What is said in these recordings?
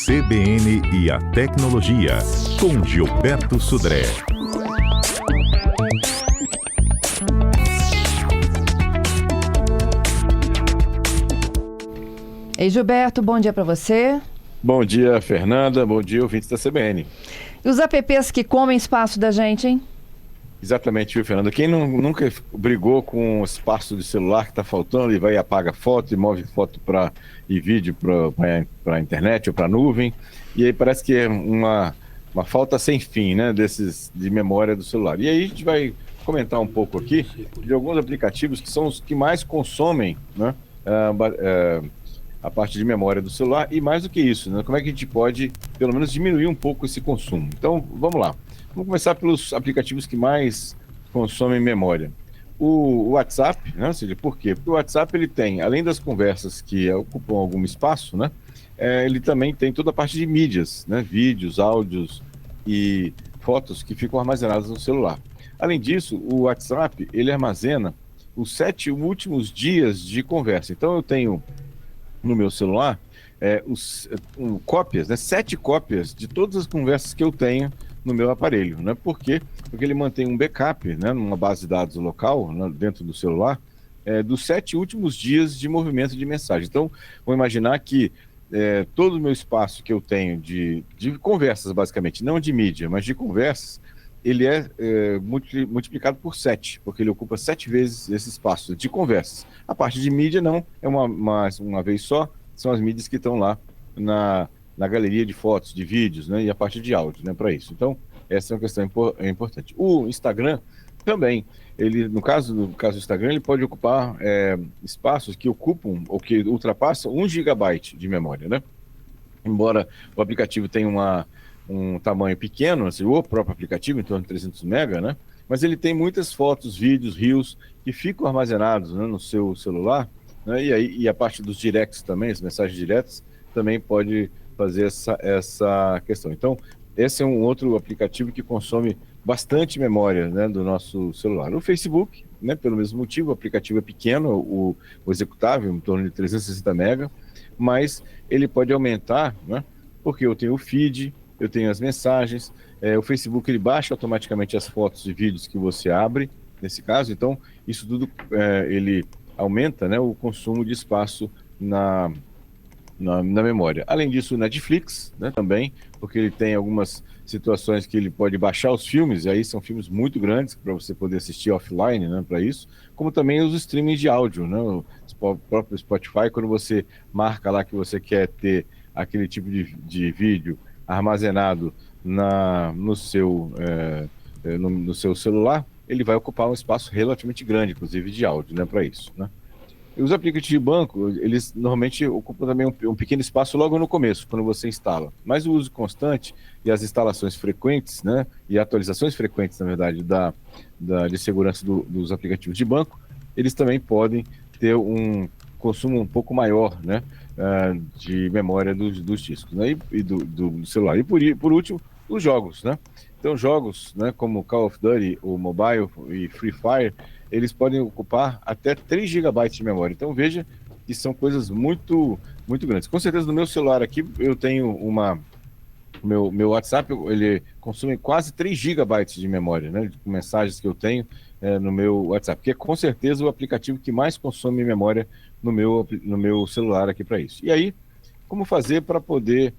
CBN e a Tecnologia, com Gilberto Sudré. Ei, Gilberto, bom dia para você. Bom dia, Fernanda. Bom dia, ouvintes da CBN. E os apps que comem espaço da gente, hein? Exatamente, viu, Fernanda? Quem nunca brigou com o espaço de celular que está faltando e vai e apaga foto e move foto e vídeo para a internet ou para a nuvem, e aí parece que é uma falta sem fim, né, de memória do celular. E aí a gente vai comentar um pouco aqui de alguns aplicativos que são os que mais consomem, né, a parte de memória do celular, e mais do que isso, né, como é que a gente pode, pelo menos, diminuir um pouco esse consumo. Então, vamos lá. Vamos começar pelos aplicativos que mais consomem memória. O WhatsApp, né? Ou seja, por quê? Porque o WhatsApp, ele tem, além das conversas que ocupam algum espaço, né? Ele também tem toda a parte de mídias, né? Vídeos, áudios e fotos que ficam armazenadas no celular. Além disso, o WhatsApp, ele armazena os 7 últimos dias de conversa. Então, eu tenho no meu celular cópias, né? 7 cópias de todas as conversas que eu tenho no meu aparelho, né? Por quê? Porque ele mantém um backup, né, numa base de dados local, né, dentro do celular, dos 7 últimos dias de movimento de mensagem. Então, vou imaginar que todo o meu espaço que eu tenho de conversas, basicamente, não de mídia, mas de conversas, ele multiplicado por 7, porque ele ocupa 7 vezes esse espaço de conversas. A parte de mídia não, é uma vez só, são as mídias que estão lá na galeria de fotos, de vídeos, né, e a parte de áudio, né, para isso. Então, essa é uma questão importante. O Instagram também, no caso do Instagram, ele pode ocupar espaços que ocupam ou que ultrapassam 1 GB de memória, né? Embora o aplicativo tenha um tamanho pequeno, assim, o próprio aplicativo, em torno de 300 MB, né? Mas ele tem muitas fotos, vídeos, reels que ficam armazenados, né, no seu celular, né? E a parte dos directs também, as mensagens diretas, também pode fazer essa questão. Então, esse é um outro aplicativo que consome bastante memória, né, do nosso celular. O Facebook, né, pelo mesmo motivo, o aplicativo é pequeno, o executável, em torno de 360 MB, mas ele pode aumentar, né, porque eu tenho o feed, eu tenho as mensagens, o Facebook ele baixa automaticamente as fotos e vídeos que você abre, nesse caso, então isso tudo ele aumenta, né, o consumo de espaço na memória. Além disso, o Netflix, né, também, porque ele tem algumas situações que ele pode baixar os filmes, e aí são filmes muito grandes para você poder assistir offline, né, para isso, como também os streamings de áudio, né, o próprio Spotify, quando você marca lá que você quer ter aquele tipo de vídeo armazenado no seu celular, ele vai ocupar um espaço relativamente grande, inclusive de áudio, né, para isso, né. E os aplicativos de banco, eles normalmente ocupam também um pequeno espaço logo no começo, quando você instala. Mas o uso constante e as instalações frequentes, né, e atualizações frequentes, na verdade, de segurança dos aplicativos de banco, eles também podem ter um consumo um pouco maior, né, de memória dos discos, né, e do celular. E por último, os jogos, né? Então, jogos, né, como Call of Duty, o Mobile e Free Fire, eles podem ocupar até 3 GB de memória. Então, veja que são coisas muito, muito grandes. Com certeza, no meu celular aqui, eu tenho meu WhatsApp, ele consome quase 3 GB de memória, né, com mensagens que eu tenho no meu WhatsApp, que é com certeza o aplicativo que mais consome memória no meu celular aqui para isso. E aí, como fazer para poder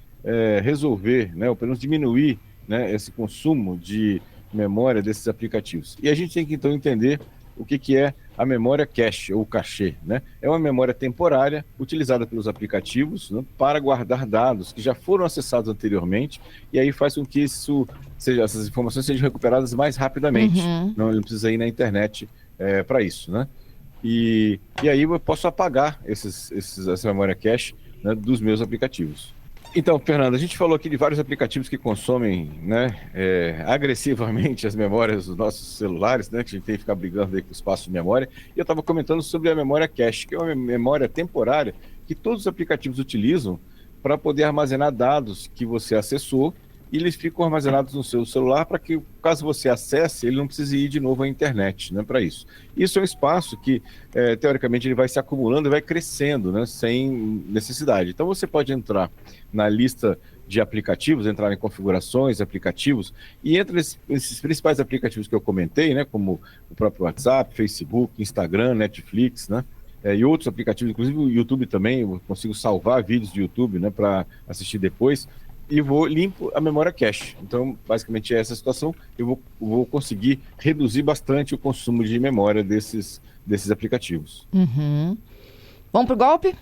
resolver, né, ou pelo menos diminuir, né, esse consumo de memória desses aplicativos? E a gente tem que, então, entender o que é a memória cache ou cachê, né? É uma memória temporária utilizada pelos aplicativos, né, para guardar dados que já foram acessados anteriormente, e aí faz com que essas informações sejam recuperadas mais rapidamente. Não precisa ir na internet para isso, né? E aí eu posso apagar essa memória cache, né, dos meus aplicativos. Então, Fernanda, a gente falou aqui de vários aplicativos que consomem, né, agressivamente as memórias dos nossos celulares, né, que a gente tem que ficar brigando aí com o espaço de memória. E eu estava comentando sobre a memória cache, que é uma memória temporária que todos os aplicativos utilizam para poder armazenar dados que você acessou e eles ficam armazenados no seu celular para que, caso você acesse, ele não precise ir de novo à internet, né, para isso. Isso é um espaço que, teoricamente, ele vai se acumulando e vai crescendo, né, sem necessidade. Então, você pode entrar na lista de aplicativos, entrar em configurações, aplicativos, e entre esses principais aplicativos que eu comentei, né, como o próprio WhatsApp, Facebook, Instagram, Netflix, né, e outros aplicativos, inclusive o YouTube também, eu consigo salvar vídeos de YouTube, né, para assistir depois, e limpo a memória cache. Então, basicamente, é essa a situação. Eu vou conseguir reduzir bastante o consumo de memória desses aplicativos. Uhum. Vamos pro golpe?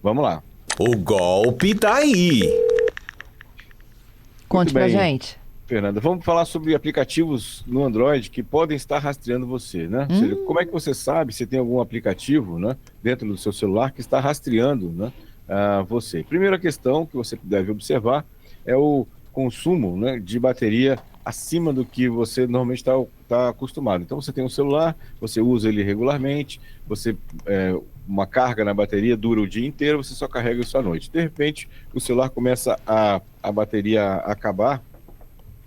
Vamos lá. O golpe tá aí. Conte pra bem. gente. Fernanda, vamos falar sobre aplicativos no Android que podem estar rastreando você, né? Ou seja, como é que você sabe se tem algum aplicativo, né, dentro do seu celular que está rastreando, né, você? Primeira questão que você deve observar é o consumo, né, de bateria acima do que você normalmente está acostumado. Então você tem um celular, você usa ele regularmente, uma carga na bateria dura o dia inteiro, você só carrega isso à noite. De repente, o celular começa a bateria acabar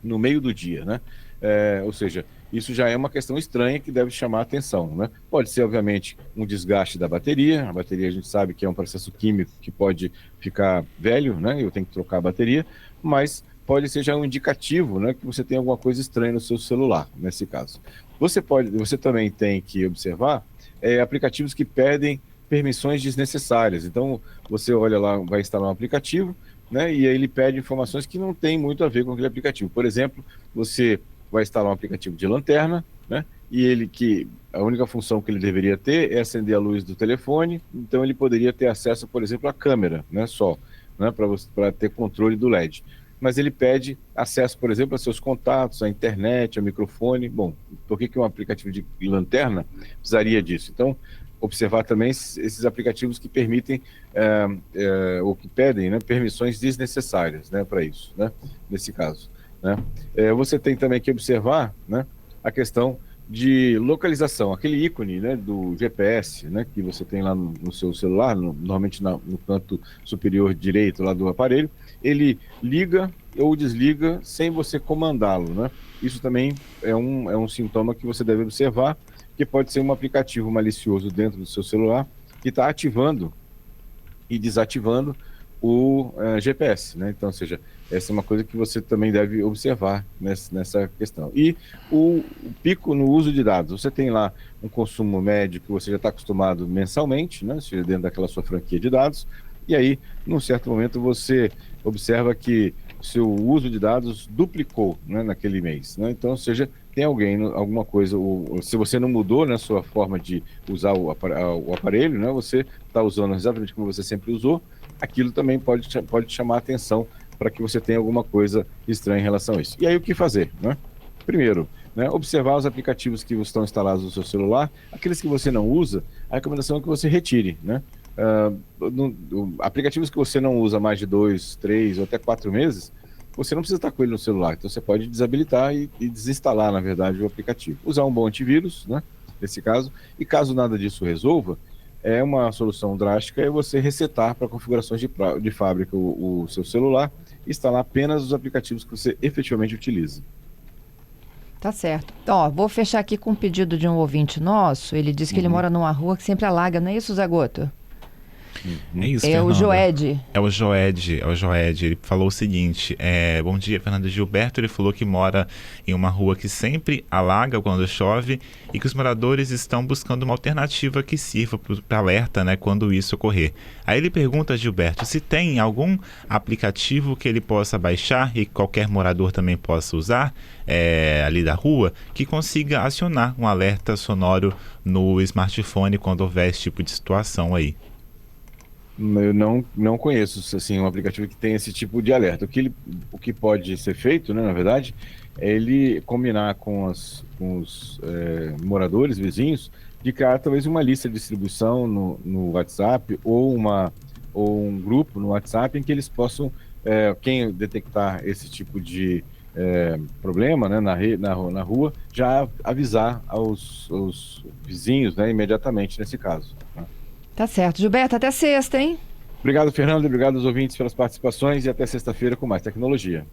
no meio do dia, né? Ou seja, isso já é uma questão estranha que deve chamar a atenção, né? Pode ser, obviamente, um desgaste da bateria. A bateria a gente sabe que é um processo químico que pode ficar velho, né? Eu tenho que trocar a bateria, mas pode ser já um indicativo, né, que você tem alguma coisa estranha no seu celular, nesse caso. Você também tem que observar aplicativos que pedem permissões desnecessárias. Então, você olha lá, vai instalar um aplicativo, né, e aí ele pede informações que não tem muito a ver com aquele aplicativo. Por exemplo, você vai instalar um aplicativo de lanterna, né, e a única função que ele deveria ter é acender a luz do telefone, então ele poderia ter acesso, por exemplo, à câmera, né, só, né, para ter controle do LED. Mas ele pede acesso, por exemplo, a seus contatos, à internet, ao microfone. Bom, por que um aplicativo de lanterna precisaria disso? Então, observar também esses aplicativos que permitem ou que pedem, né, permissões desnecessárias, né, para isso, né, nesse caso, né. Você tem também que observar, né, a questão de localização, aquele ícone, né, do GPS, né, que você tem lá no seu celular, normalmente no canto superior direito lá do aparelho, ele liga ou desliga sem você comandá-lo, né? Isso também é um sintoma que você deve observar, que pode ser um aplicativo malicioso dentro do seu celular que está ativando e desativando o GPS, né? Então, ou seja, essa é uma coisa que você também deve observar nessa questão. E o pico no uso de dados. Você tem lá um consumo médio que você já está acostumado mensalmente, né? Seja dentro daquela sua franquia de dados, e aí, num certo momento, você observa que o seu uso de dados duplicou, né, naquele mês, né? Então, ou seja, tem alguma coisa, se você não mudou, né, sua forma de usar o aparelho, né, você está usando exatamente como você sempre usou, aquilo também pode chamar a atenção para que você tenha alguma coisa estranha em relação a isso. E aí, o que fazer, né? Primeiro, né, observar os aplicativos que estão instalados no seu celular, aqueles que você não usa, a recomendação é que você retire, né? Aplicativos que você não usa mais de 2, 3 ou até 4 meses, você não precisa estar com ele no celular, então você pode desabilitar e desinstalar, na verdade, o aplicativo. Usar um bom antivírus, né, nesse caso, e caso nada disso resolva, uma solução drástica é você resetar para configurações de fábrica o seu celular e instalar apenas os aplicativos que você efetivamente utiliza. Tá certo. Então, ó, vou fechar aqui com um pedido de um ouvinte nosso. Ele disse que ele mora numa rua que sempre alaga, não é isso, Zé Goto? É isso, É Fernanda. o Joed. É o Joed. Ele falou o seguinte: bom dia, Fernando Gilberto. Ele falou que mora em uma rua que sempre alaga quando chove e que os moradores estão buscando uma alternativa que sirva para alerta, né, quando isso ocorrer. Aí ele pergunta, Gilberto, se tem algum aplicativo que ele possa baixar e qualquer morador também possa usar ali da rua, que consiga acionar um alerta sonoro no smartphone quando houver esse tipo de situação aí. Eu não conheço, assim, um aplicativo que tem esse tipo de alerta. O que pode ser feito, né, na verdade, é ele combinar com os moradores, vizinhos, de criar talvez uma lista de distribuição no WhatsApp ou um grupo no WhatsApp em que eles possam, quem detectar esse tipo de problema, né, na rua, já avisar aos vizinhos, né, imediatamente nesse caso, né? Tá certo. Gilberto, até sexta, hein? Obrigado, Fernando. Obrigado aos ouvintes pelas participações e até sexta-feira com mais tecnologia.